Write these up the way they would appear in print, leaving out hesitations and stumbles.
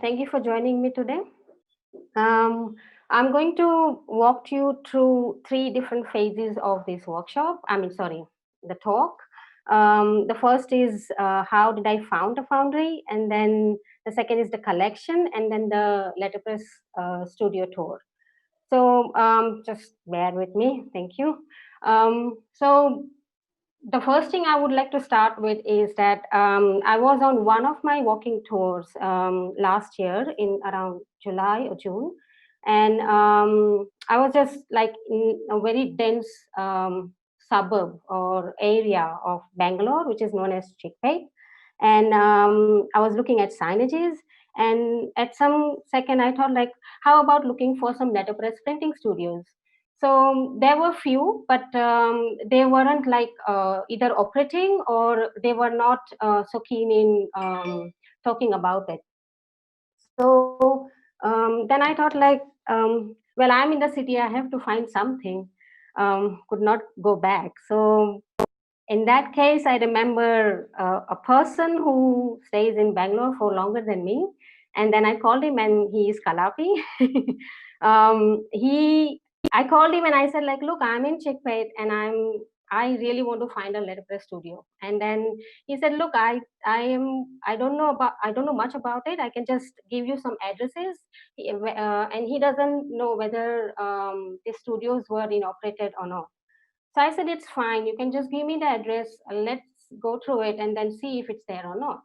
Thank you for joining me today. Um, I'm going to walk you through three different phases of this workshop. Sorry, the talk. The first is how did I found a foundry, and then the second is the collection, and then the letterpress studio tour. So just bear with me. Thank you. So the first thing I would like to start with is that I was on one of my walking tours last year in around July or June, and I was just like in a very dense suburb or area of Bangalore, which is known as Chickpet, and I was looking at signages. And at some second, I thought like, how about looking for some letterpress printing studios? So there were few, but they weren't like either operating or they were not so keen in talking about it. So then I thought like, well, I'm in the city, I have to find something. Could not go back. So in that case, I remember a person who stays in Bangalore for longer than me, and then I called him, and he is Kalapi. He, I called him and I said like, look, I'm in Chickpet, and I really want to find a letterpress studio. And then he said, look, I don't know much about it. I can just give you some addresses. And he doesn't know whether the studios were inoperated or not. So I said, it's fine. You can just give me the address. Let's go through it and then see if it's there or not.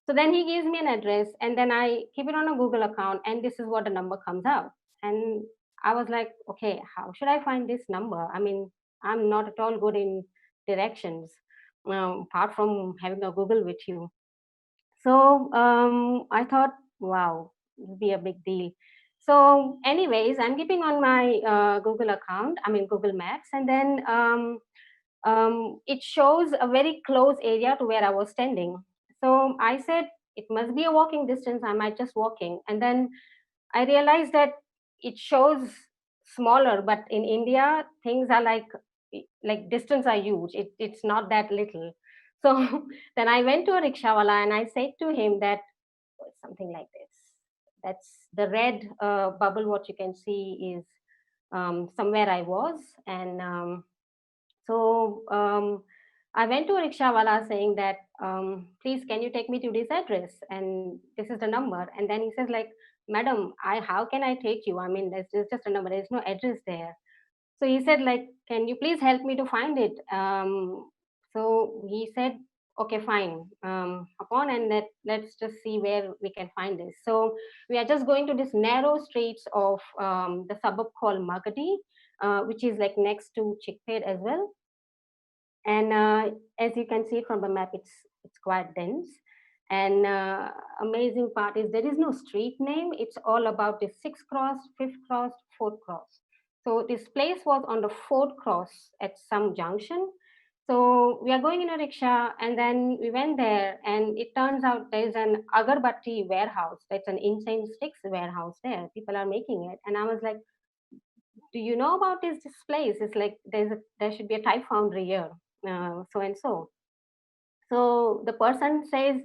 So then he gives me an address and then I keep it on a Google account and this is what the number comes out. And I was like, okay, how should I find this number? I mean, I'm not at all good in directions, apart from having a Google with you. So I thought, wow, it'll be a big deal. So, anyways, I'm keeping on my Google account, Google Maps, and then it shows a very close area to where I was standing. So I said, it must be a walking distance. I might just walking. And then I realized that it shows smaller, but in India, things are like distance are huge. It's not that little. So then I went to a rickshawala and I said to him that something like this. That's the red bubble. What you can see is somewhere I was, and so I went to a rickshawala saying that, please, can you take me to this address? And this is the number. And then he says like, madam, how can I take you? I mean, there's just a number. There's no address there. So he said like, can you please help me to find it? So he said, okay, fine. Upon and let's just see where we can find this. So we are just going to this narrow streets of the suburb called Magadi, which is like next to Chickpet as well. And as you can see from the map, it's quite dense. And amazing part is there is no street name. It's all about the sixth cross, fifth cross, fourth cross. So this place was on the fourth cross at some junction. So we are going in a rickshaw, and then we went there, and it turns out there's an agarbatti warehouse. That's an incense sticks warehouse there. People are making it, and I was like, do you know about this place? It's like there should be a type foundry here, so and so. So the person says,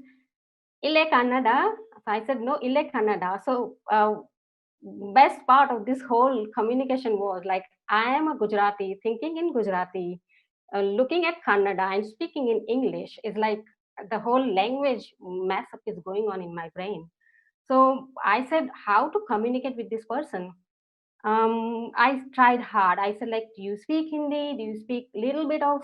Ille Kannada. So I said, no, Ille Kannada. So best part of this whole communication was like, I am a Gujarati, thinking in Gujarati, looking at Kannada and speaking in English is like the whole language mess up is going on in my brain. So I said, how to communicate with this person? I tried hard. I said, like, do you speak Hindi? Do you speak little bit of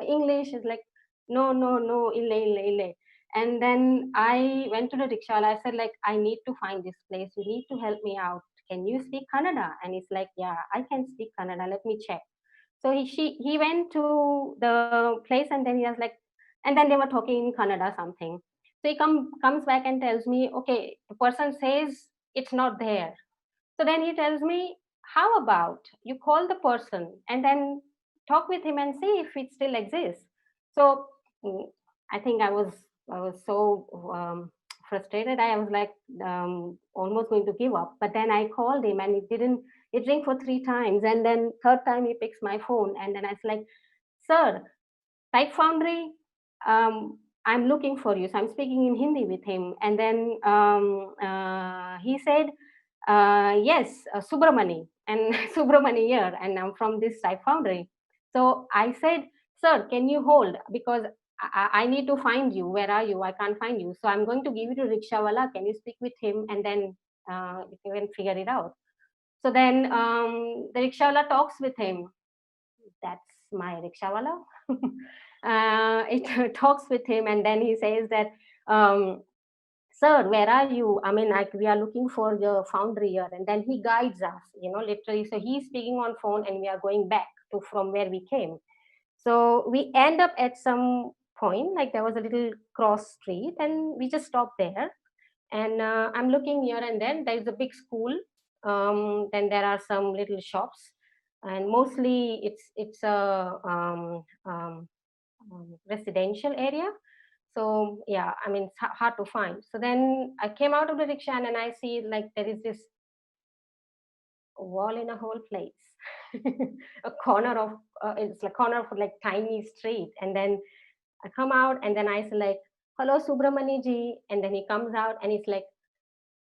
English? It's like, no, no, no, ille, ille, ille. And then I went to the rickshaw. I said, like, I need to find this place. You need to help me out. Can you speak Kannada? And it's like, yeah, I can speak Kannada. Let me check. So he went to the place and then he was like, and then they were talking in Kannada something. So he comes back and tells me, okay, the person says it's not there. So then he tells me, how about you call the person and then talk with him and see if it still exists. So mm, I think I was so frustrated. I was like almost going to give up. But then I called him and it didn't. It rang for three times, and then third time he picks my phone, and then I was like, "Sir, Type Foundry. I'm looking for you. So I'm speaking in Hindi with him. And then he said, yes, Subramani. And Subramani here. And I'm from this Type Foundry. So I said, sir, can you hold? Because I need to find you. Where are you? I can't find you. So I'm going to give you to Rickshawala. Can you speak with him? And then you can figure it out. So then the Rickshawala talks with him. That's my Rickshawala. It talks with him, and then he says that, sir, where are you? I mean, like, we are looking for the foundry here. And then he guides us, literally. So he's speaking on phone, and we are going back to from where we came. So we end up at some point, like there was a little cross street, and we just stopped there. And I'm looking here, and then there's a big school. Then there are some little shops, and mostly it's a residential area. So yeah, I mean, it's hard to find. So then I came out of the rickshaw, and I see like there is this wall in a whole place, a corner of it's like corner of like tiny street. And then I come out, and then I say like, hello Subramani ji. And then he comes out, and he's like,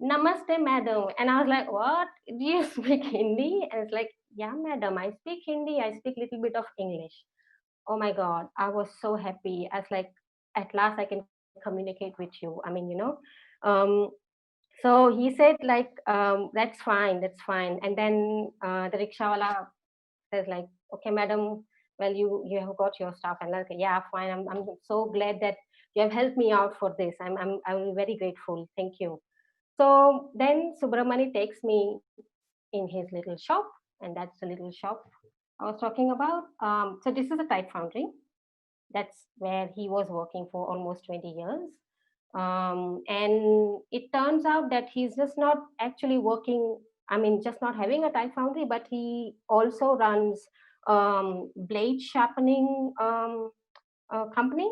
namaste madam. And I was like, what, do you speak Hindi? And it's like, yeah madam, I speak Hindi, I speak little bit of English. Oh my god, I was so happy. I was like, at last I can communicate with you. I mean, um so he said like, that's fine, that's fine. And then the rickshawala says like, okay madam, well, you have got your stuff. And like, yeah, fine, I'm so glad that you have helped me out for this. I'm very grateful, thank you. So then Subramani takes me in his little shop, and that's the little shop I was talking about. So this is a type foundry. That's where he was working for almost 20 years. And it turns out that he's just not actually working, I mean, just not having a type foundry, but he also runs blade sharpening company,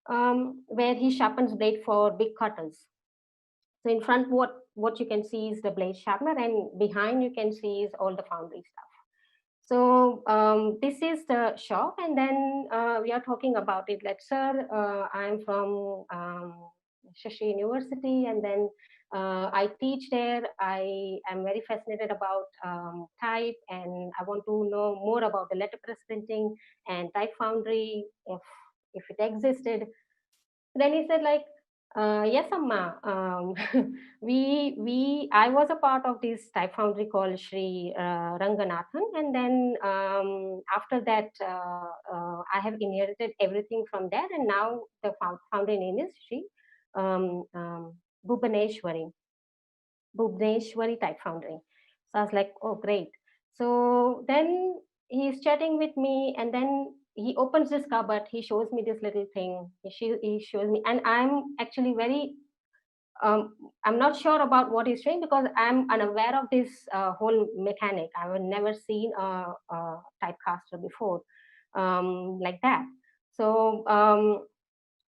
where he sharpens blade for big cutters. So in front, what you can see is the blade sharpener, and behind you can see is all the foundry stuff. So this is the shop, and then we are talking about it. Like, sir, I'm from Srishti University, and then I teach there. I am very fascinated about type, and I want to know more about the letterpress printing and type foundry, if it existed. Then he said like, yes amma, I was a part of this type foundry called Sri Ranganathan. And then after that I have inherited everything from there, and now the founder name is Sri um, um, Bhubneshwari Bhubneshwari Type Foundry. So I was like, oh, great. So then he's chatting with me, and then he opens this cupboard. He shows me this little thing. He shows me, and I'm actually very, I'm not sure about what he's saying, because I'm unaware of this whole mechanic. I've never seen a typecaster before, like that. So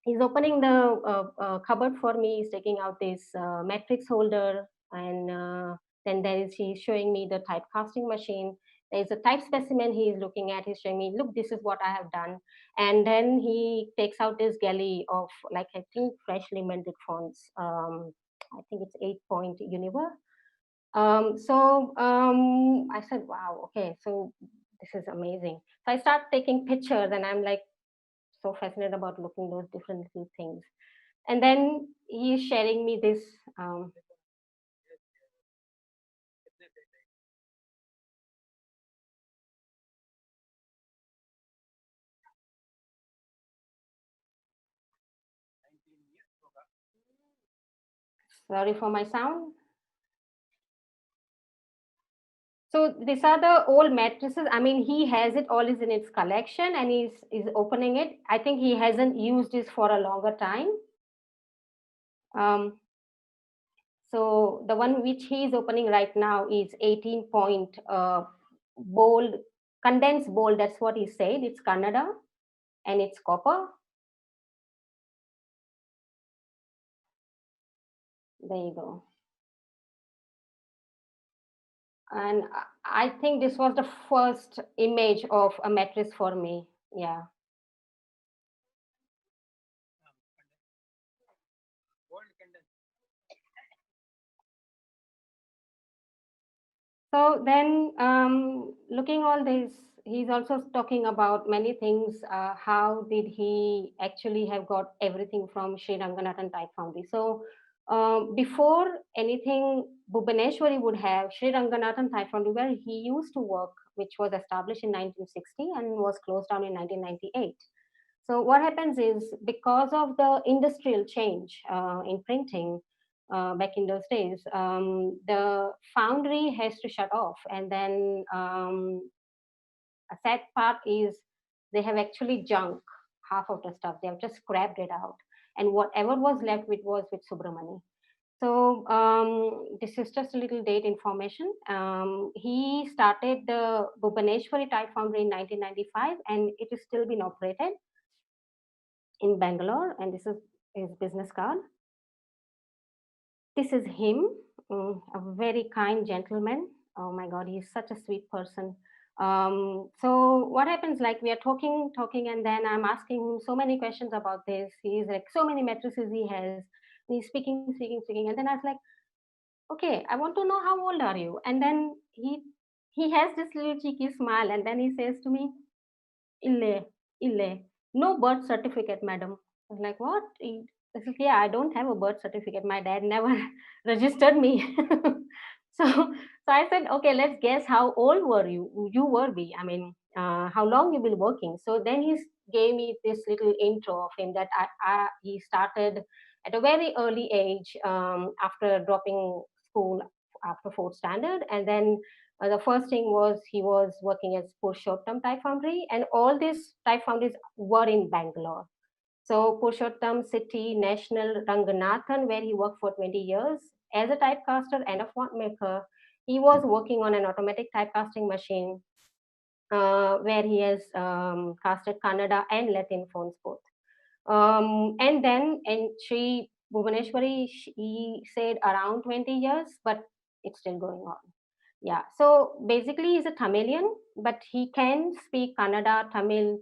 he's opening the cupboard for me. He's taking out this matrix holder, and then he's showing me the type casting machine. There's a type specimen he is looking at. He's showing me, look, this is what I have done. And then he takes out this galley of, like, I think freshly minted fonts. I think it's 8-point Univer. I said, wow, okay, so this is amazing. So I start taking pictures, and I'm like so fascinated about looking those different little things. And then he's sharing me this. Um, Sorry for my sound. So these are the old matrices. I mean, he has it all is in its collection, and is opening it. I think he hasn't used this for a longer time. Um, so the one which he is opening right now is 18-point bold, condensed bold. That's what he said. It's Kannada, and it's copper. There you go. And I think this was the first image of a mattress for me. Yeah. So then, looking all this, he's also talking about many things. How did he actually have got everything from Sri Ranganatha Type Foundry? So before anything, Bhubneshwari would have Sri Ranganatha Type Foundry, where he used to work, which was established in 1960 and was closed down in 1998. So what happens is, because of the industrial change in printing back in those days, the foundry has to shut off. And then a sad part is they have actually junk half of the stuff. They have just scrapped it out. And whatever was left with was with Subramani. So this is just a little date information. He started the Bhubaneswari Type Foundry in 1995, and it is still been operated in Bangalore. And this is his business card. This is him, a very kind gentleman. Oh my God, he's such a sweet person. So what happens? Like, we are talking, and then I'm asking him so many questions about this. He's like, so many matrices he has. And he's speaking, and then I was like, okay, I want to know how old are you? And then he has this little cheeky smile, and then he says to me, Ille, ille. No birth certificate, madam. I was like, what? I said, yeah, I don't have a birth certificate. My dad never registered me. So I said, okay, let's guess how old were you? You were be. I mean, how long you been working? So then he gave me this little intro of him that he started at a very early age after dropping school after fourth standard, and then the first thing was he was working as Purushottam Type Foundry, and all these type foundries were in Bangalore. So Purushottam City National Ranganathan, where he worked for 20 years as a typecaster and a font maker. He was working on an automatic typecasting machine where he has casted Kannada and Latin fonts both. And then in Sri Bhubneshwari, he said around 20 years, but it's still going on. Yeah. So basically, he's a Tamilian, but he can speak Kannada, Tamil,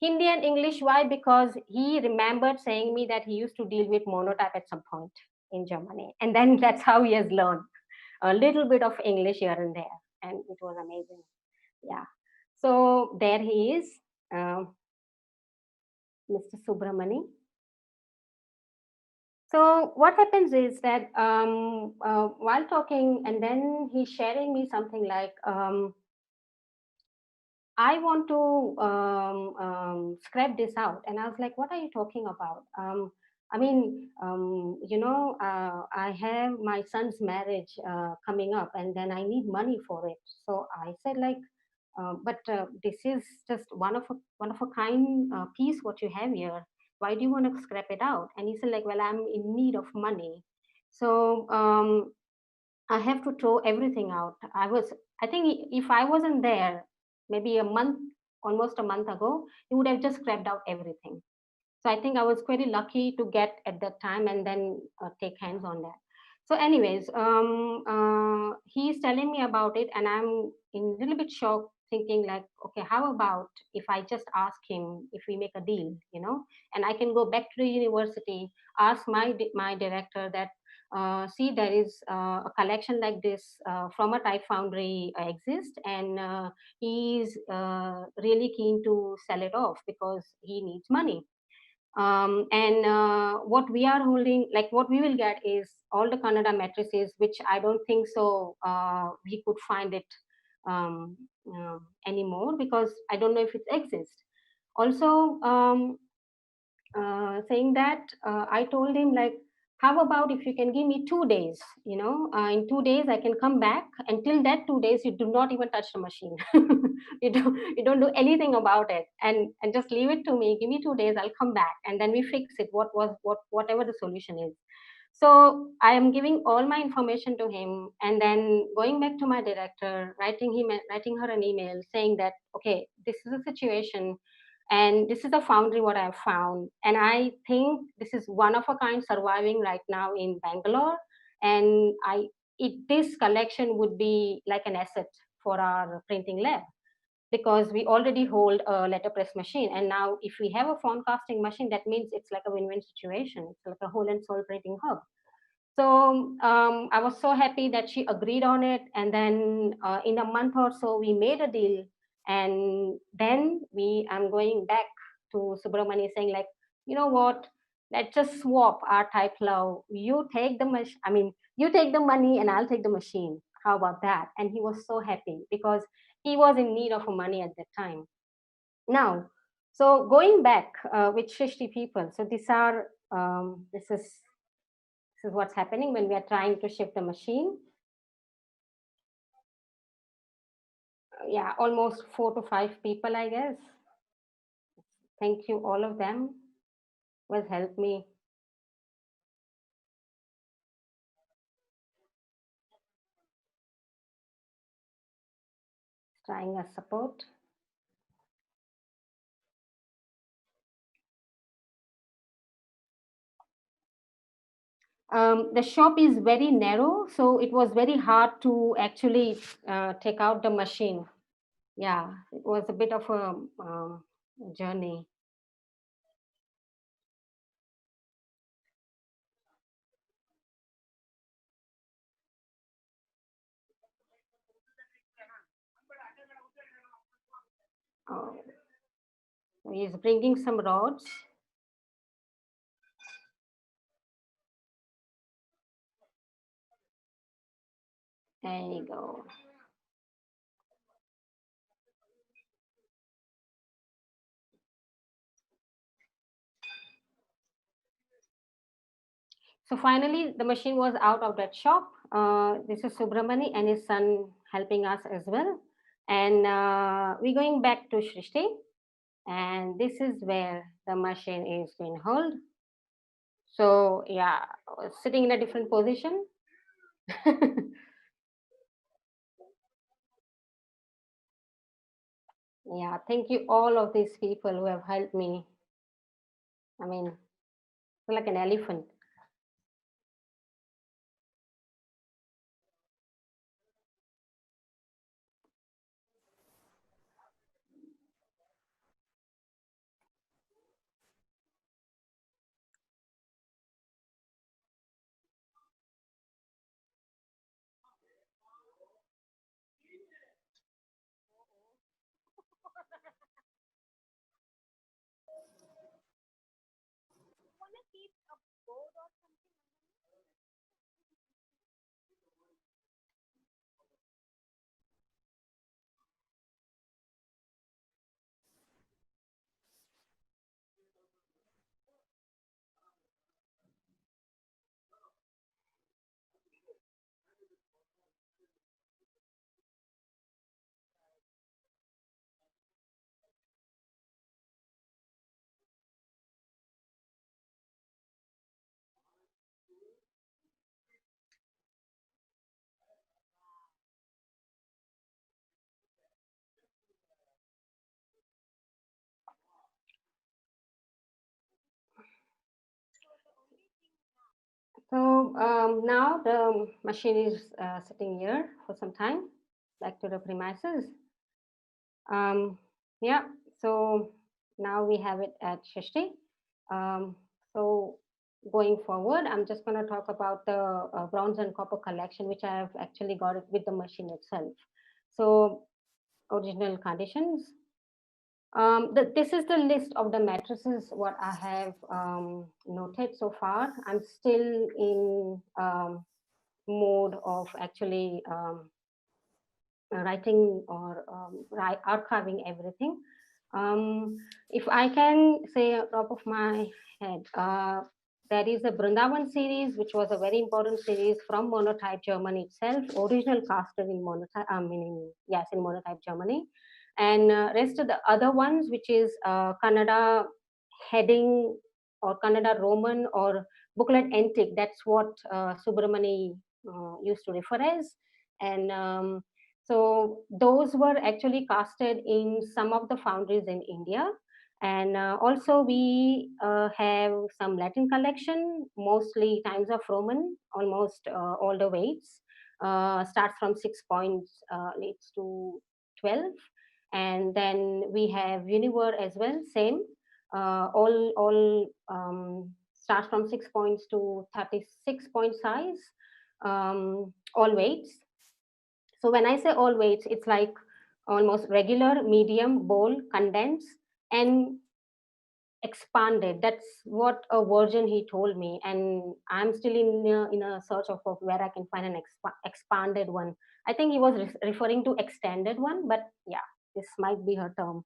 Hindi, and English. Why? Because he remembered saying me that he used to deal with Monotype at some point in Germany, and then that's how he has learned a little bit of English here and there, and it was amazing. Yeah. So there he is, Mr. Subramani. So what happens is that while talking, and then he's sharing me something like, I want to scrap this out. And I was like, what are you talking about? I mean, I have my son's marriage coming up, and then I need money for it. So I said, like, but this is just one of a kind piece what you have here. Why do you want to scrap it out? And he said, like, well, I'm in need of money. So I have to throw everything out. I think if I wasn't there, maybe almost a month ago, he would have just scrapped out everything. So I think I was quite lucky to get at that time and then take hands on that. So, anyways, he's telling me about it, and I'm in a little bit shocked, thinking like, okay, how about if I just ask him if we make a deal, and I can go back to the university, ask my director that. See, there is a collection like this from a type foundry exists, and he's really keen to sell it off because he needs money. And what we are holding, like what we will get is all the Kannada matrices, which I don't think so we could find it anymore, because I don't know if it exists. Also, saying that, I told him, like, how about if you can give me 2 days? In 2 days I can come back. Until that 2 days, you do not even touch the machine. You don't do anything about it, and just leave it to me. Give me 2 days, I'll come back, and then we fix it. Whatever the solution is. So I am giving all my information to him, and then going back to my director, writing her an email saying that, okay, this is a situation, and this is a foundry what I've found, and I think this is one of a kind surviving right now in Bangalore, and this collection would be like an asset for our printing lab, because we already hold a letterpress machine, and now if we have a font casting machine, that means it's like a win-win situation. It's like a whole and soul printing hub. So I was so happy that she agreed on it. And then in a month or so, we made a deal. And then I'm going back to Subramani saying like, you know what? Let's just swap our type love. You take the you take the money and I'll take the machine. How about that? And he was so happy because he was in need of money at that time. Now, so going back with Srishti people. So this is what's happening when we are trying to shift the machine. Yeah, almost 4 to 5 people, I guess. Thank you, all of them who has helped me. Trying a support. The shop is very narrow, so it was very hard to actually take out the machine. Yeah, it was a bit of a journey. Oh, he's bringing some rods. There you go. So finally, the machine was out of that shop. This is Subramani and his son helping us as well. And we're going back to Srishti. And this is where the machine is being held. So yeah, sitting in a different position. Yeah, thank you all of these people who have helped me. I mean, like an elephant. So now the machine is sitting here for some time, back to the premises. Um, yeah, so now we have it at Srishti. So going forward, I'm just going to talk about the bronze and copper collection, which I have actually got it with the machine itself. So original conditions. This is the list of the matrices what I have noted so far. I'm still in mode of actually writing or archiving everything. If I can say on top of my head, there is a Brundavan series, which was a very important series from Monotype Germany itself, original casted in Monotype, yes, in Monotype Germany, and rest of the other ones, which is Kannada heading or Kannada Roman or booklet antique. That's what Subramani used to refer as, and so those were actually casted in some of the foundries in India. And also we have some Latin collection, mostly times of Roman, almost all the weights. Starts from 6 points, leads to 12. And then we have Univer as well, same. All starts from 6 points to 36 point size, all weights. So when I say all weights, it's like almost regular, medium, bold, condensed, and expanded. That's what a version he told me, and I'm still in a search of where I can find an expanded one. I think he was referring to extended one, but yeah, this might be her term,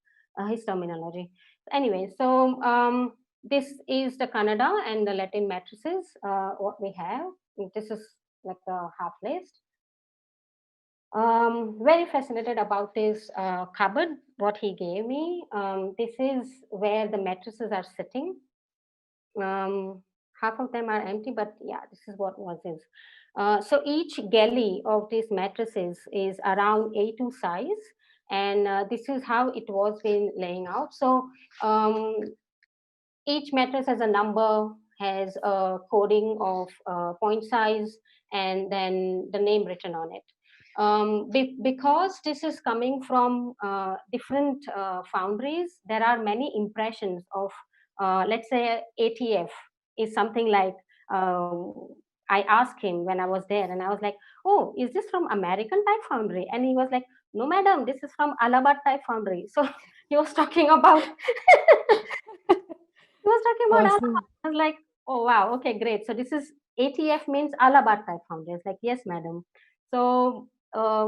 his terminology. Anyway, so this is the Kannada and the Latin matrices. What we have, this is like a half list. Very fascinated about this cupboard, what he gave me. This is where the mattresses are sitting. Half of them are empty, but yeah, this is what was this. So each galley of these mattresses is around A2 size, and this is how it was been laying out. So each mattress has a number, has a coding of point size, and then the name written on it. Because this is coming from different foundries, there are many impressions of, let's say, ATF is something like, I asked him when I was there, and I was like, oh, is this from American Type Foundry? And he was like, no, madam, this is from Allahabad Type Foundry. So he was talking about he was talking about Awesome. Allahabad. I was like, oh wow, okay, great. So this is ATF means Allahabad Type Foundry. I was like, yes, madam. So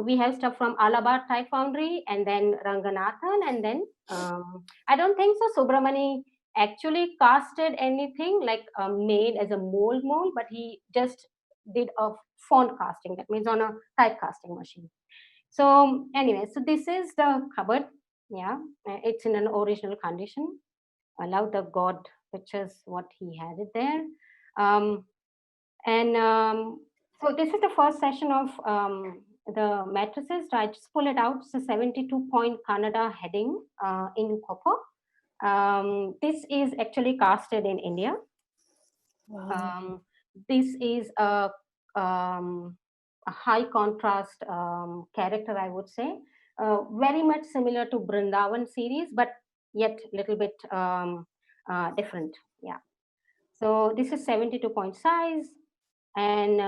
we have stuff from Allahabad Type Foundry, and then Ranganathan, and then I don't think so. Subramani actually casted anything like made as a mold, but he just did a font casting. That means on a type casting machine. So anyway, so this is the cupboard. Yeah, it's in an original condition. Allow the god, which is what he had it there. Um, and so this is the first session of the matrices. So I just pull it out. It's a 72-point Kannada heading in copper. This is actually casted in India. Wow. Um, this is a high contrast character, I would say. Very much similar to Brindavan series, but yet little bit different. Yeah. So this is 72 point size, and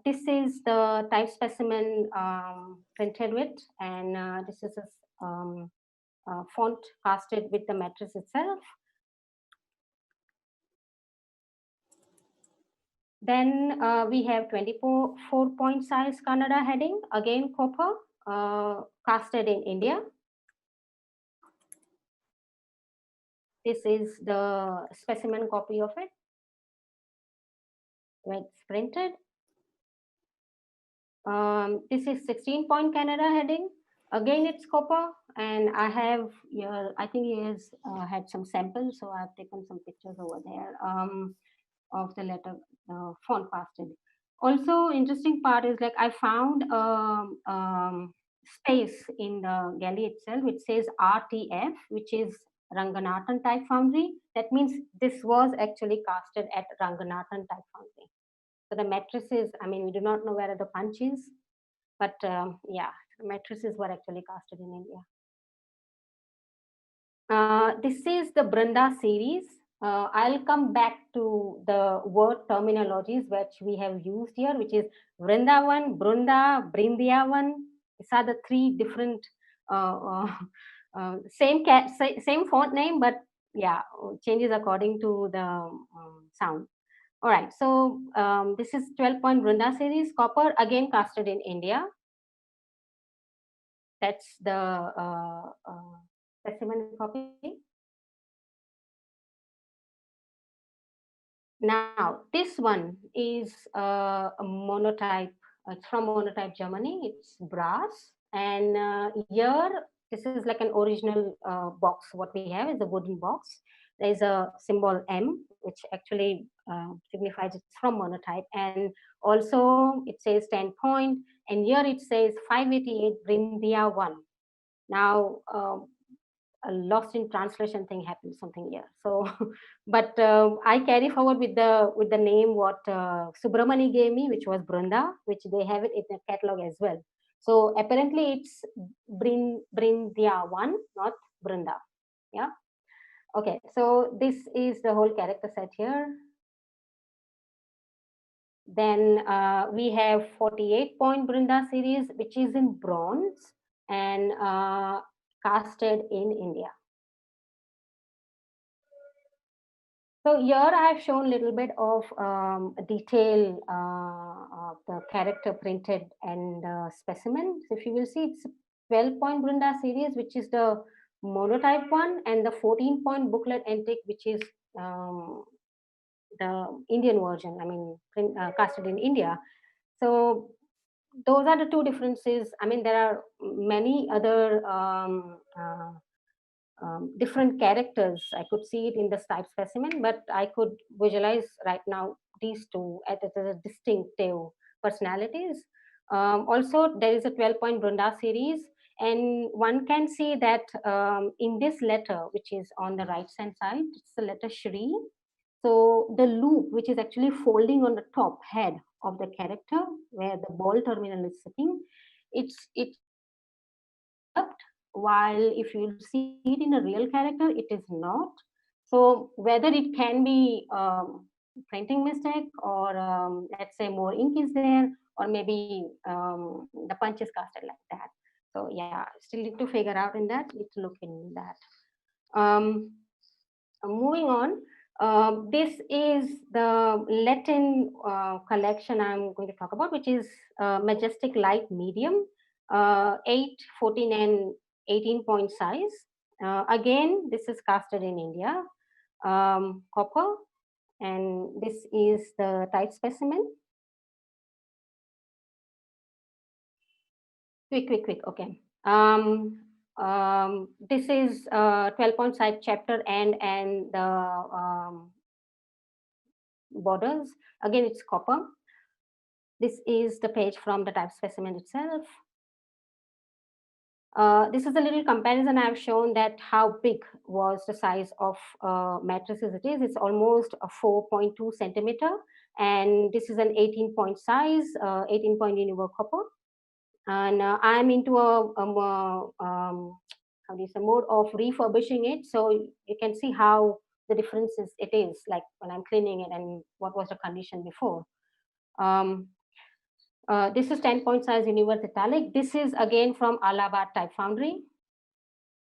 this is the type specimen printed with, and this is a font casted with the matrix itself. Then we have 24 point size Kannada heading, again copper, casted in India. This is the specimen copy of it, where it's printed. This is 16-point Kannada heading. Again, it's copper, and I have here, I think he has had some samples, so I've taken some pictures over there of the letter font casted. Also, interesting part is like I found space in the galley itself, which says RTF, which is Ranganathan Type Foundry. That means this was actually casted at Ranganathan Type Foundry. So the matrices, I mean, we do not know where the punch is, but yeah, the matrices were actually casted in India. This is the Brunda series. I'll come back to the word terminologies which we have used here, which is Vrindavan, Brunda, Brindiavan. These are the three different same font name, but yeah, changes according to the sound. All right, so this is 12-point Brunda series, copper, again casted in India. That's the specimen copy. Now, this one is a monotype. It's from Monotype, Germany. It's brass. And here, this is like an original box. What we have is a wooden box. There's a symbol M, which actually signifies it's from Monotype. And also, it says 10 point. And here it says 588 Brindia 1. Now, a lost in translation thing happened something here, so but I carry forward with the name what Subramani gave me, which was Brunda, which they have it in the catalog as well. So apparently it's Brindia 1, not Brunda. Yeah. Okay, so this is the whole character set here. Then we have 48-point Brunda series, which is in bronze and casted in India. So here I have shown a little bit of detail of the character printed and specimen. So if you will see, it's 12-point Brunda series, which is the monotype one, and the 14-point booklet antique, which is the Indian version. I mean, casted in India. So those are the two differences. I mean, there are many other different characters. I could see it in the type specimen, but I could visualize right now these two as distinctive personalities. Also, there is a 12-point Brunda series, and one can see that in this letter, which is on the right hand side, it's the letter Shri. So the loop, which is actually folding on the top head of the character, where the ball terminal is sitting, it's developed. While if you see it in a real character, it is not. So whether it can be printing mistake, or let's say more ink is there, or maybe the punch is casted like that. So yeah, still need to figure out in that. Need to look in that. Moving on, this is the Latin collection I'm going to talk about, which is Majestic Light Medium, 8, 14, and 18-point size. Again, this is casted in India, copper, and this is the type specimen. Quick. Okay. This is 12-point side chapter and the borders. Again, it's copper. This is the page from the type specimen itself. This is a little comparison I've shown that how big was the size of matrices it is. It's almost a 4.2 centimeter, and this is an 18-point size, 18-point univer copper. And I'm into how do you say, mode of refurbishing it, so you can see how the differences it is, like when I'm cleaning it and what was the condition before. Um, this is 10-point size universe italic. This is again from Allahabad Type Foundry.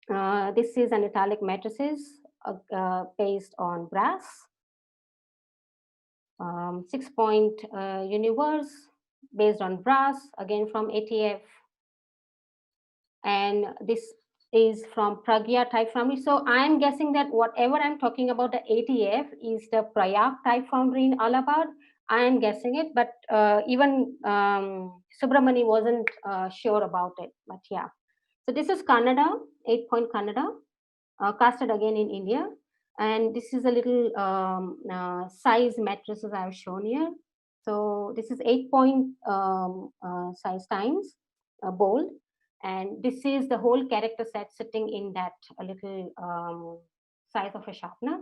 This is an italic matrices based on brass. 6-point universe based on brass, again from ATF. And this is from Pragya Type Foundry. So I'm guessing that whatever I'm talking about, the ATF is the Prayag Type Foundry in Allahabad. I'm guessing it, but even Subramani wasn't sure about it. But yeah, so this is Kannada, 8-point Kannada, casted again in India. And this is a little size matrices I've shown here. So this is 8-point size times bold, and this is the whole character set sitting in that little size of a sharpener.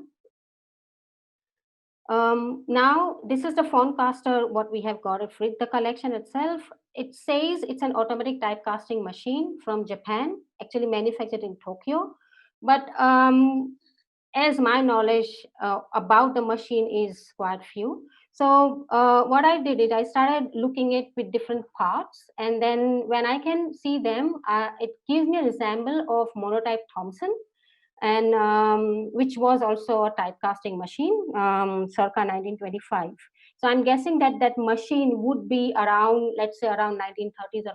Now this is the font caster, what we have got it with the collection itself. It says it's an automatic typecasting machine from Japan, actually manufactured in Tokyo. But as my knowledge about the machine is quite few. So what I did is I started looking it with different parts, and then when I can see them, it gives me a resemble of Monotype Thomson, and which was also a typecasting machine circa 1925. So I'm guessing that that machine would be around, let's say, around 1930s or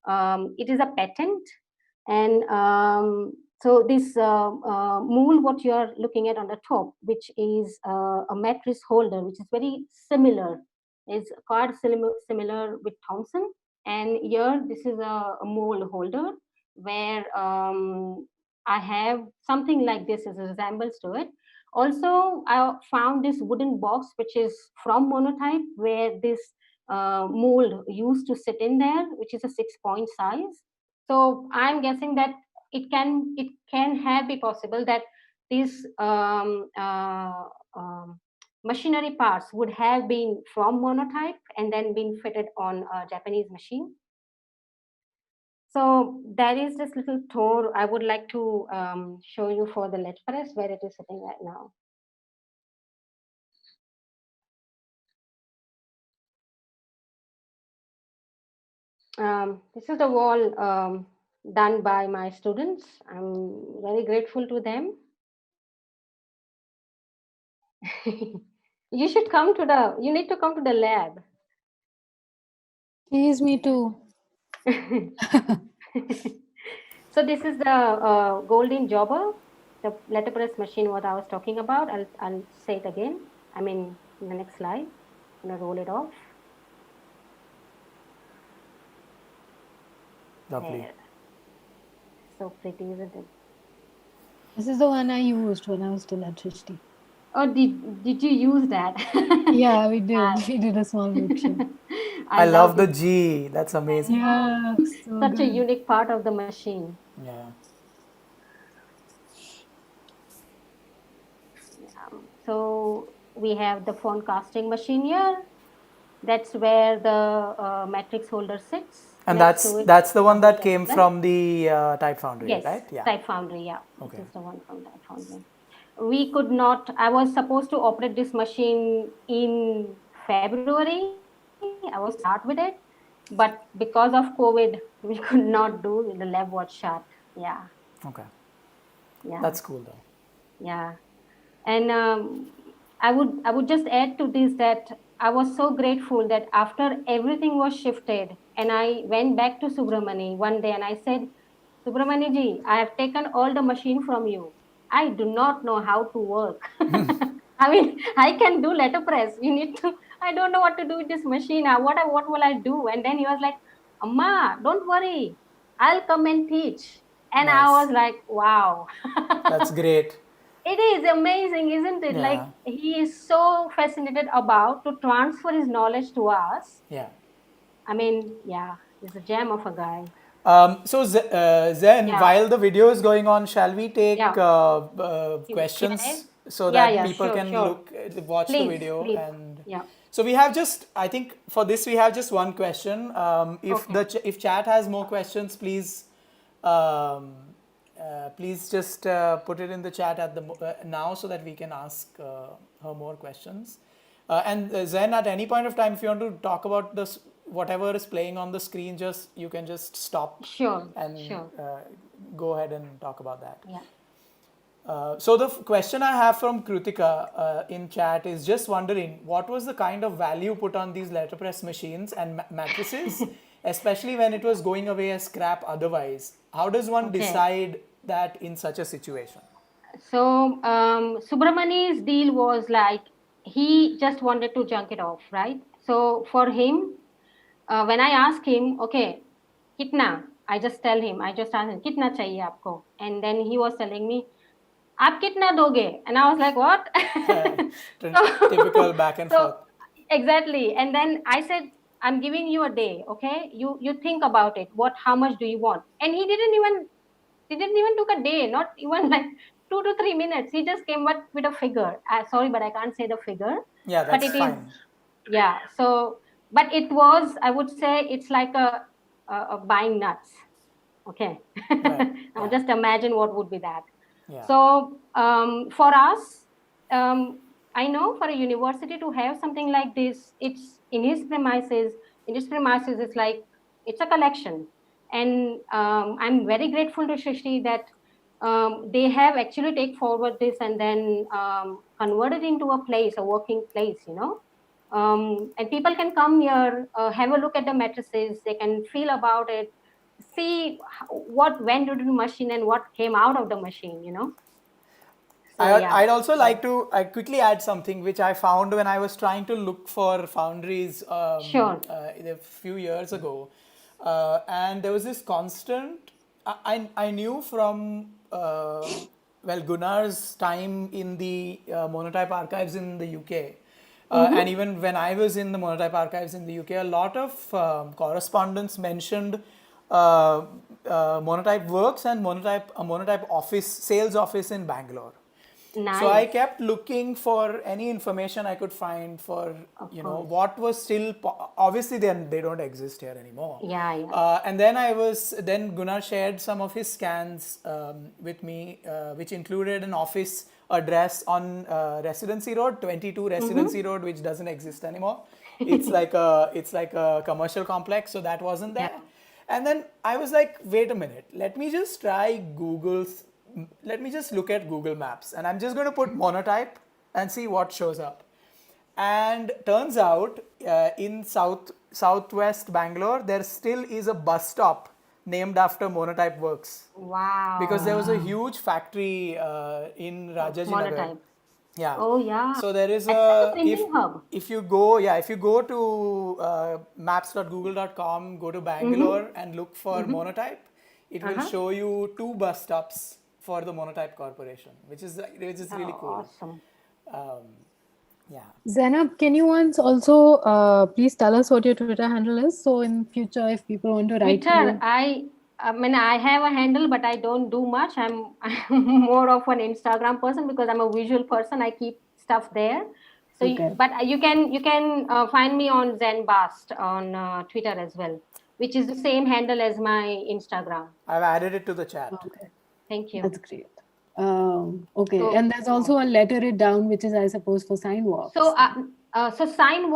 1940s. It is a patent, and so this mold, what you are looking at on the top, which is a matrice holder, which is very similar, is quite similar with Thomson. And here, this is a mold holder where I have something like this as a resemblance to it. Also, I found this wooden box, which is from Monotype, where this mold used to sit in there, which is a 6-point size. So I'm guessing that it can have be possible that these machinery parts would have been from Monotype and then been fitted on a Japanese machine. So there is this little tour I would like to show you for the letterpress where it is sitting right now. This is the wall done by my students. I'm very grateful to them. You should come to you need to come to the lab. Please, me too. So this is the golden jobber, the letterpress machine what I was talking about. I'll say it again. I mean, in the next slide. I'm gonna roll it off. Lovely. There. So pretty, isn't it? This is the one I used when I was still at Srishti. Oh, did you use that? Yeah, we did. We did a small workshop. I love the G. That's amazing. Yeah, so Such a good. unique part of the machine. Yeah. So we have the phone casting machine here. That's where the matrix holder sits. And Next to it, that's the one that Gobble came Jobbler. from the Type Foundry, Yes, right? Yeah. Type Foundry, yeah. Okay. This is the one from Type Foundry. We could not, I was supposed to operate this machine in February. I was to start with it, but because of COVID, we could not do, the lab was shut. Yeah. Okay. Yeah. That's cool though. Yeah. And I would just add to this that I was so grateful that after everything was shifted and I went back to Subramani one day and I said, Subramani ji, I have taken all the machine from you. I do not know how to work. I mean, I can do letterpress. You need to, I don't know what to do with this machine. What will I do? And then he was like, Amma, don't worry. I'll come and teach. And I Nice. was like, wow. That's great. It is amazing, isn't it? Yeah. Like he is so fascinated about to transfer his knowledge to us. Yeah. I mean, yeah, he's a gem of a guy. So Zen, Yeah. while the video is going on, shall we take Yeah. questions Q&A? so Yeah, that yeah, people sure, can sure. watch the Please, video? please. And Yeah. so we have just, I think for this we have just one question. If Okay. if chat has more questions, please please just put it in the chat at the now so that we can ask her more questions. And Zen, at any point of time, if you want to talk about this, whatever is playing on the screen, just you can just stop Sure. and Sure. go ahead and talk about that. Yeah. So the question I have from Krutika in chat is just wondering what was the kind of value put on these letterpress machines and matrices, especially when it was going away as scrap otherwise. How does one Okay. decide that in such a situation? So Subramani's deal was like he just wanted to junk it off, right? So for him, when I ask him, okay, kitna? I just ask him, kitna chahiye aapko? And then he was telling me, aap kitna doge? And I was like, what? Typical back and forth. Exactly. And then I said, I'm giving you a day, okay? You think about it. How much do you want? And he didn't even took a day, not even like 2 to 3 minutes. He just came up with a figure. Sorry, but I can't say the figure. Yeah, But that's it is, fine. yeah. So, but it was, I would say, it's like a buying nuts. Okay. Right. Now Yeah. just imagine what would be that. Yeah. So for us, I know for a university to have something like this, it's in his premises. In his premises, it's like it's a collection, and I'm very grateful to Srishti that they have actually take forward this and then convert it into a place, a working place. And people can come here, have a look at the matrices. They can feel about it, see what went into the machine and what came out of the machine. So yeah. I'd also like to quickly add something which I found when I was trying to look for foundries Sure. a few years ago. And there was this constant, I knew from, Gunnar's time in the Monotype archives in the UK. And even when I was in the Monotype archives in the UK, a lot of correspondence mentioned Monotype works and a Monotype office, sales office in Bangalore. Nice. So I kept looking for any information I could find for, Of course. what was still, obviously they don't exist here anymore. Yeah. And then Gunnar shared some of his scans with me, which included an office address on Residency Road, 22 Residency Road, which doesn't exist anymore. it's like a commercial complex, so that wasn't Yeah. there. And then I was like, wait a minute, let me just try let me just look at Google Maps, and I'm just going to put Monotype and see what shows up. And turns out in southwest Bangalore, there still is a bus stop named after Monotype Works, because there Wow. was a Wow. huge factory in Of Rajajinagar. Monotype. Yeah. Oh, yeah. So there is That's like a a printing hub. if you go, yeah, if you go to maps.google.com, go to Mm-hmm. Bangalore and look for Mm-hmm. Monotype, it will Uh-huh. show you 2 bus stops for the Monotype Corporation, which is really Oh, cool. awesome. Um, yeah. Zainab, can you once also please tell us what your Twitter handle is? So in future, if people want to write to Twitter, you. I mean, I have a handle, but I don't do much. I'm more of an Instagram person because I'm a visual person. I keep stuff there. So, Okay. but you can find me on ZenBast on Twitter as well, which is the same handle as my Instagram. I've added it to the chat. Okay. Thank you. That's great. Okay. So, And there's also a letter it down, which is, I suppose, for sign So,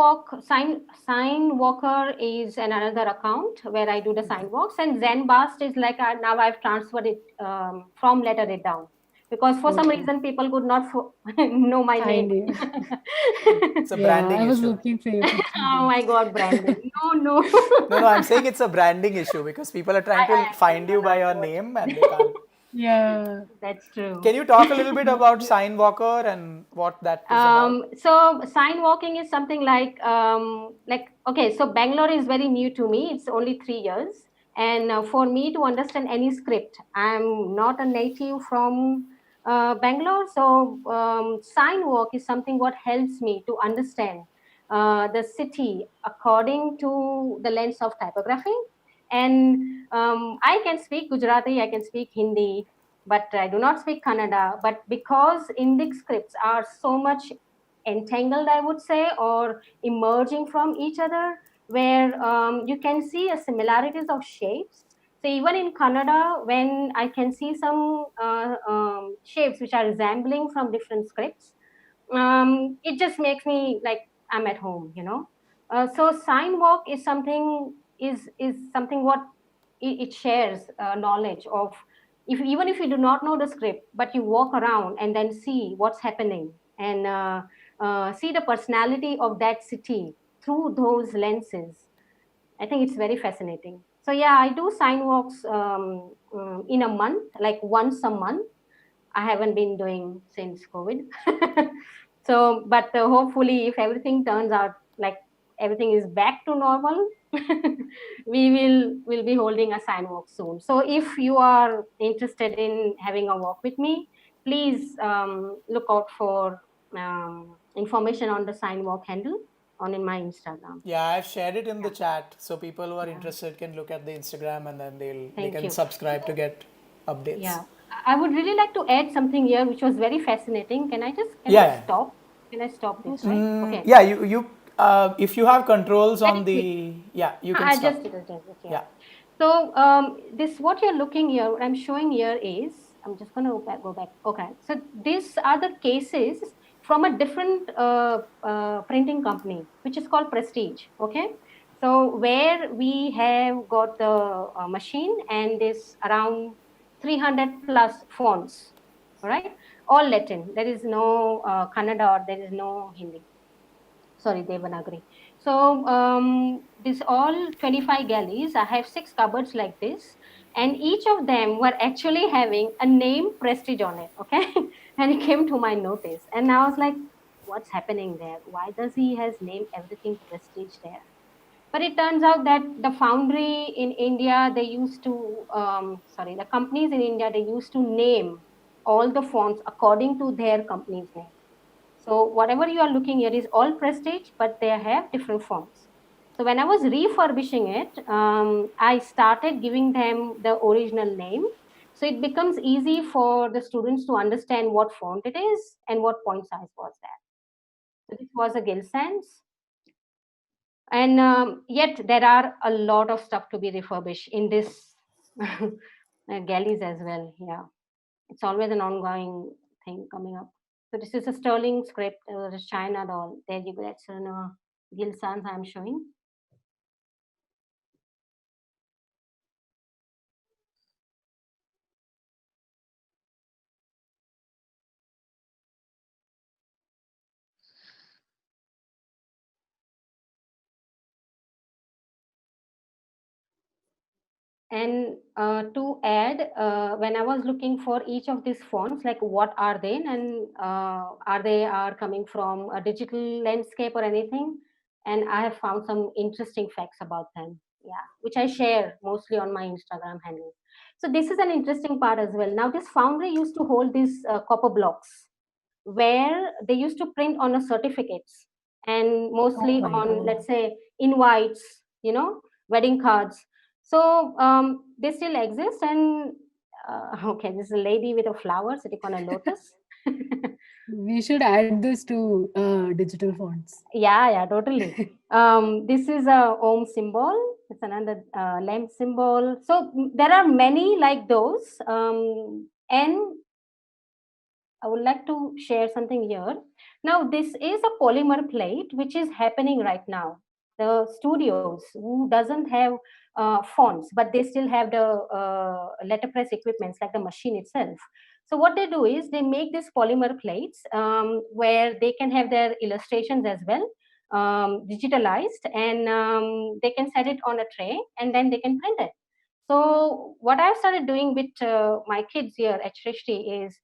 walks. Sign Walker is another account where I do the sign walks, and Zenbast is like now I've transferred it from Letter It Down because for some Okay. reason people could not know my name. Find you. It's a Yeah, branding I was issue. looking for your picture. Oh my God, branding! No, no. No, I'm saying it's a branding issue because people are trying to I agree. find No, you no, by I your know what name and they you can't. mean. Yeah. That's true. Can you talk a little bit about Sign Walker and what that is about? So sign walking is something like okay, so Bangalore is very new to me. It's only 3 years, and for me to understand any script, I'm not a native from Bangalore. So sign walk is something what helps me to understand the city according to the lens of typography. And I can speak Gujarati, I can speak Hindi, but I do not speak Kannada. But because Indic scripts are so much entangled, I would say, or emerging from each other, where you can see a similarities of shapes. So even in Kannada, when I can see some shapes which are resembling from different scripts, it just makes me like I'm at home, you know. So sign walk is something what it shares knowledge of if even if you do not know the script, but you walk around and then see what's happening and see the personality of that city through those lenses. I think it's very fascinating. So yeah, I do sign walks in a month, like once a month. I haven't been doing since COVID. So, but hopefully, if everything turns out like everything is back to normal, we will be holding a sign walk soon. So, if you are interested in having a walk with me, please look out for information on the sign walk handle on in my Instagram. Yeah, I've shared it in the Yeah, chat, so people who are yeah. interested can look at the Instagram and then they Thank can you. subscribe to get updates. Yeah, I would really like to add something here, which was very fascinating. Can I Yeah, stop? Can I stop Oh, this? sure. Right? Okay. yeah. You if you have controls Very on quick. the, yeah, you can I just stop. did it. Yeah. Yeah. So this what you're looking here, what I'm showing here is I'm just going to go back. Okay. So these are the cases from a different printing company, which is called Prestige. Okay. So where we have got the machine and this around 300 plus fonts. All right. All Latin. There is no Kannada or there is no Hindi. Sorry, Devanagari. So this all 25 galleys. I have 6 cupboards like this, and each of them were actually having a name Prestige on it. Okay, and it came to my notice, and I was like, "What's happening there? Why does he has named everything Prestige there?" But it turns out that the foundry in India they used to the companies in India they used to name all the fonts according to their company's name. So whatever you are looking here is all Prestige, but they have different fonts. So when I was refurbishing it, I started giving them the original name. So it becomes easy for the students to understand what font it is and what point size was that. So this was a Gill Sans. And yet there are a lot of stuff to be refurbished in this galleys as well. Yeah, it's always an ongoing thing coming up. So this is a sterling script, China doll. There you go. That's Gill Sans I am showing. And to add, when I was looking for each of these fonts, like what are they, and are they coming from a digital landscape or anything, and I have found some interesting facts about them. Yeah, which I share mostly on my Instagram handle. So this is an interesting part as well. Now, this foundry used to hold these copper blocks where they used to print on a certificates and mostly my on, God. let's say, invites, wedding cards. So they still exist. And okay, this is a lady with a flower sitting on a lotus. We should add this to digital fonts. Yeah, totally. This is a Om symbol. It's another lamp symbol. So there are many like those. And I would like to share something here. Now, this is a polymer plate which is happening right now. The studios who doesn't have fonts, but they still have the letterpress equipments like the machine itself. So what they do is they make these polymer plates where they can have their illustrations as well, digitalized, and they can set it on a tray and then they can print it. So what I've started doing with my kids here at Srishti is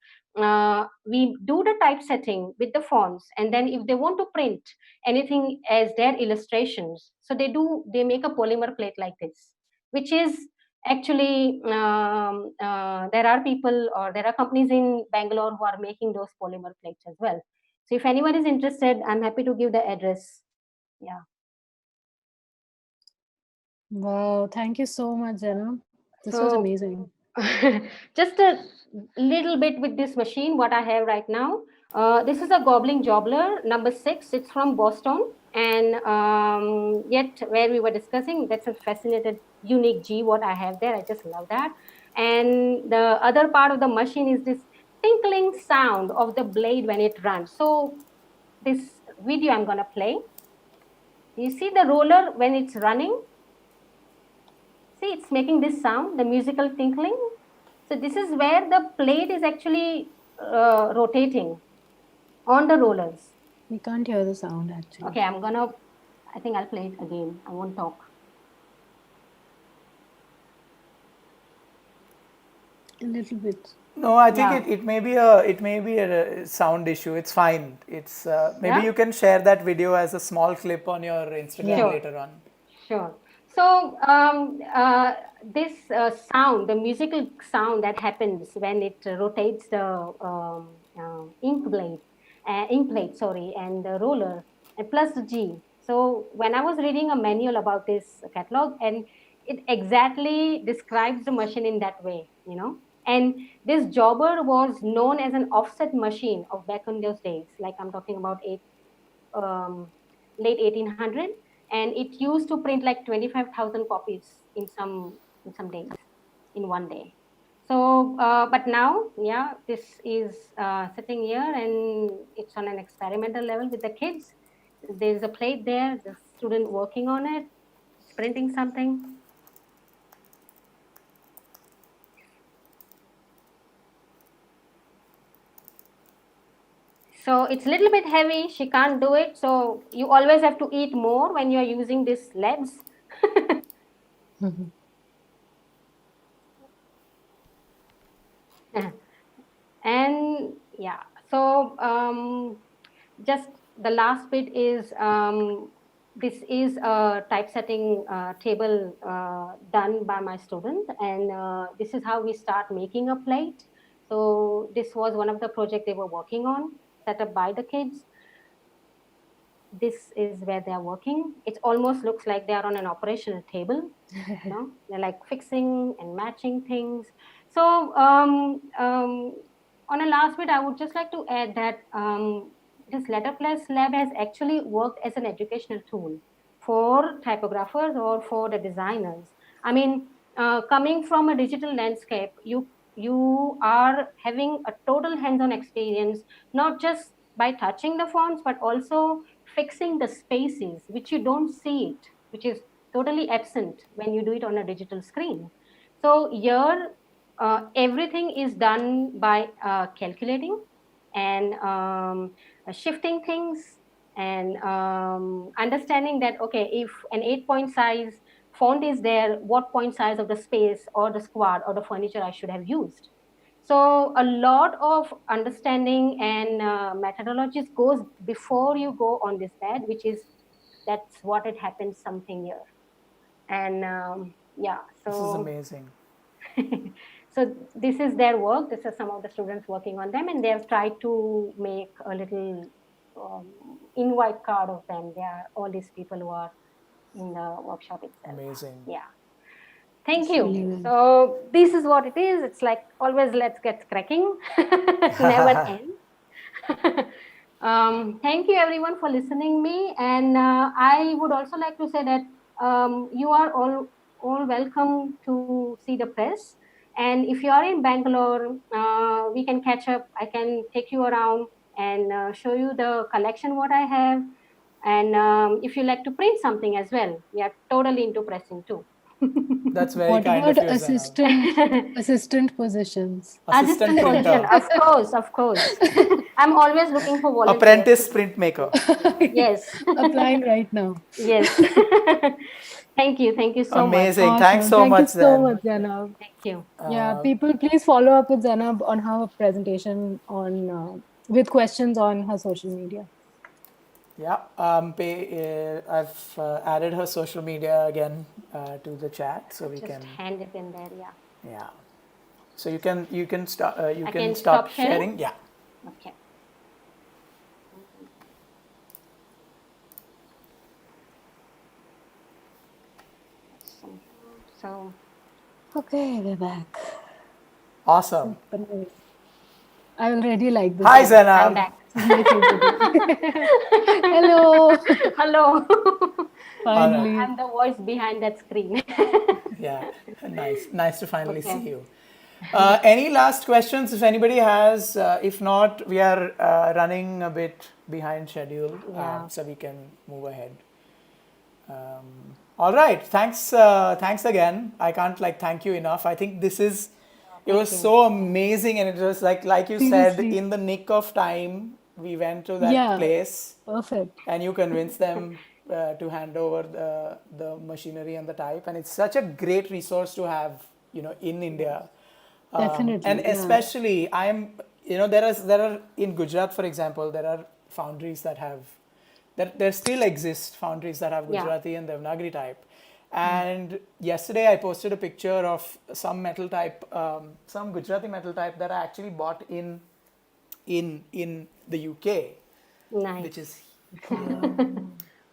we do the typesetting with the fonts, and then if they want to print anything as their illustrations, so they make a polymer plate like this, which is actually there are people or there are companies in Bangalore who are making those polymer plates as well. So if anyone is interested, I'm happy to give the address. Yeah. Wow, thank you so much, Jenna. This was So amazing. just a little bit with this machine, what I have right now. This is a Gobbling Jobbler number 6. It's from Boston. And yet, where we were discussing, that's a fascinated, unique G, what I have there. I just love that. And the other part of the machine is this tinkling sound of the blade when it runs. So, this video I'm going to play. You see the roller when it's running? See, it's making this sound, the musical tinkling. So this is where the plate is actually rotating on the rollers. We can't hear the sound actually. Okay, I think I'll play it again. I won't talk. A little bit. No, I think Yeah. it may be a sound issue. It's fine. It's maybe Yeah? you can share that video as a small clip on your Instagram Sure. later on. Sure. So this sound, the musical sound that happens when it rotates the ink plate, sorry, and the roller, and plus the G. So when I was reading a manual about this catalog, and it exactly describes the machine in that way, And this jobber was known as an offset machine of back in those days, like I'm talking about um, late 1800, and it used to print like 25,000 copies in some days, in one day. So but now, yeah, this is sitting here and it's on an experimental level with the kids. There's a plate there, the student working on it, printing something. So it's a little bit heavy, she can't do it, so you always have to eat more when you're using these legs. And yeah, so just the last bit is this is a typesetting table done by my student, and this is how we start making a plate. So this was one of the projects they were working on, set up by the kids. This is where they're working. It almost looks like they are on an operational table. They're like fixing and matching things. So on a last bit, I would just like to add that this letterpress lab has actually worked as an educational tool for typographers or for the designers. I mean, coming from a digital landscape, you are having a total hands-on experience, not just by touching the fonts, but also fixing the spaces, which you don't see it, which is totally absent when you do it on a digital screen. So here, everything is done by calculating and shifting things and understanding that, okay, if an 8-point size font is there, what point size of the space or the square or the furniture I should have used. So a lot of understanding and methodologies goes before you go on this bed, which is, that's what it happens something here. And yeah, This is so amazing. so this is their work. This is some of the students working on them, and they have tried to make a little invite card of them. They are all these people who are in the workshop itself. Amazing. Yeah. Thank you. Brilliant. So this is what it is. It's like always, let's get cracking. Never end. Thank you everyone for listening me. And I would also like to say that you are all welcome to see the press. And if you are in Bangalore, we can catch up. I can take you around and show you the collection what I have. And if you like to print something as well, we are totally into pressing too. That's very What kind of about you, Zainab. assistant positions? Assistant position, printer. of course. I'm always looking for volunteers. Apprentice printmaker. Yes. Applying right now. Yes. Thank you so much. Amazing. Awesome. Thanks so much, Thank you so Zain. much, Zainab. Thank you. Yeah, people, please follow up with Zainab on her presentation on with questions on her social media. Yeah, I've added her social media again to the chat, so we Just can hand it in there. Yeah. Yeah, so you can stop can stop sharing? Yeah. Okay. So. Okay, we're back. Awesome. I already like this. Hi, I'm Zainab. back. Hello. Hello. Finally. I'm the voice behind that screen. Yeah, nice to finally see you. Any last questions if anybody has? If not, we are running a bit behind schedule, so we can move ahead. All right, thanks again. I can't thank you enough. I think it was so amazing, and it was like you said, in the nick of time we went to that place. Perfect. And you convinced them to hand over the machinery and the type, and it's such a great resource to have in India. Definitely. And especially there are in Gujarat, for example, there are foundries there still exist foundries that have Gujarati and Devanagari type. And yesterday I posted a picture of some metal type, some Gujarati metal type that I actually bought in the UK. Nice. Which is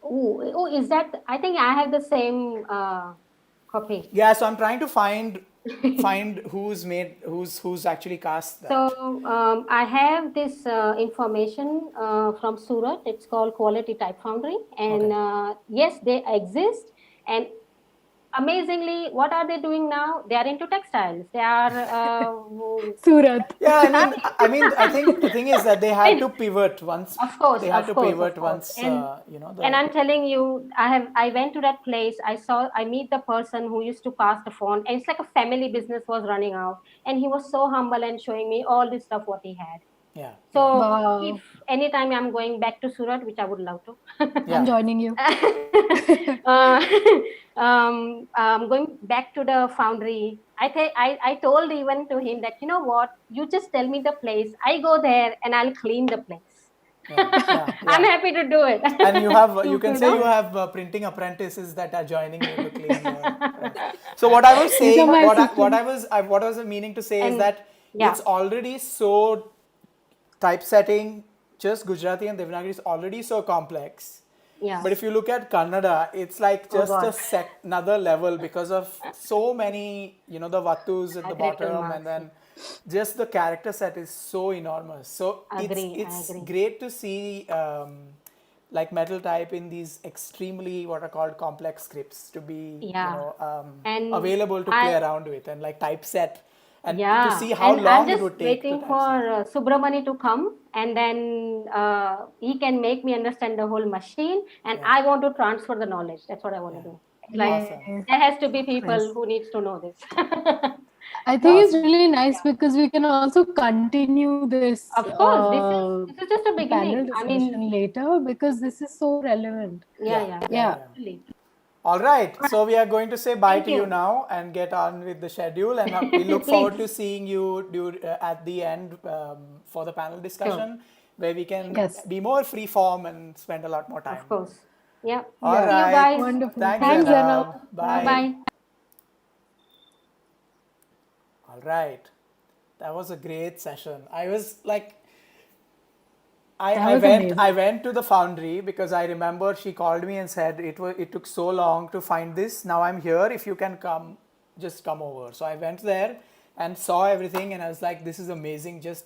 Oh, is that? I think I have the same copy. Yeah, so I'm trying to find who's actually cast that. So I have this information from Surat. It's called Quality Type Foundry, and yes, they exist. And amazingly, what are they doing now? They are into textiles. They are Surat. Yeah, I think the thing is that they had to pivot once. Of course, once. And I'm telling you, I went to that place. I meet the person who used to pass the phone, and it's like a family business was running out, and he was so humble and showing me all this stuff what he had. Yeah. So if anytime I'm going back to Surat, which I would love to, I'm joining you. I'm going back to the foundry. I told even to him that, you know what, you just tell me the place. I go there and I'll clean the place. I'm happy to do it. And you can say you have printing apprentices that are joining you to clean. So what I was saying, what I was meaning to say is that it's already so typesetting, just Gujarati and Devanagari is already so complex. Yeah. But if you look at Kannada, it's like just another level because of so many, the vatus at the bottom, and then just the character set is so enormous. So it's great to see metal type in these extremely what are called complex scripts to be available to play around with and typeset. And to see how long it would take. I'm just waiting for Subramani to come and then he can make me understand the whole machine, and I want to transfer the knowledge. That's what I want to do. It's like Yes. there has to be people Nice. who needs to know this. I think it's really nice because we can also continue this Of course, this is just a panel beginning. I discussion mean, later because this is so relevant. yeah. Really. All right, so we are going to say bye Thank to you you. now and get on with the schedule, and we look forward to Please. seeing you at the end for the panel discussion, where we can Yes. be more free form and spend a lot more time. Of course. Yeah. All Yeah. See you right. guys. Wonderful. Thanks, Thanks, Zainab. Zainab. Bye. Bye. All right, that was a great session. I was like, Amazing. I went to the foundry because I remember she called me and said it took so long to find this. Now I'm here. If you can come, just come over. So I went there and saw everything, and I was like, this is amazing. Just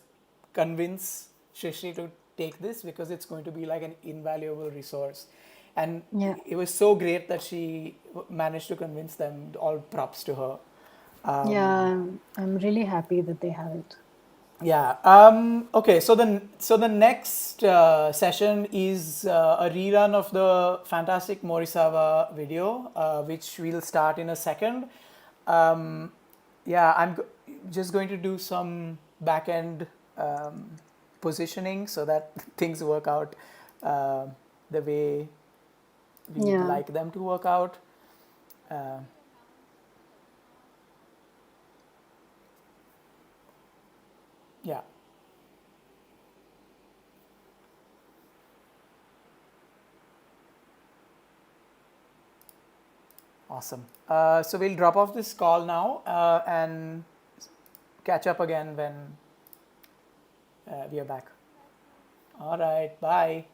convince Srishti to take this because it's going to be like an invaluable resource. And Yeah. it was so great that she managed to convince them. All props to her. Yeah, I'm really happy that they have it. Yeah. Okay. So the next session is a rerun of the fantastic Morisawa video, which we'll start in a second. Yeah, I'm just going to do some back end positioning so that things work out the way we Yeah. like them to work out. Yeah. Awesome. So we'll drop off this call now and catch up again when we are back. All right. Bye.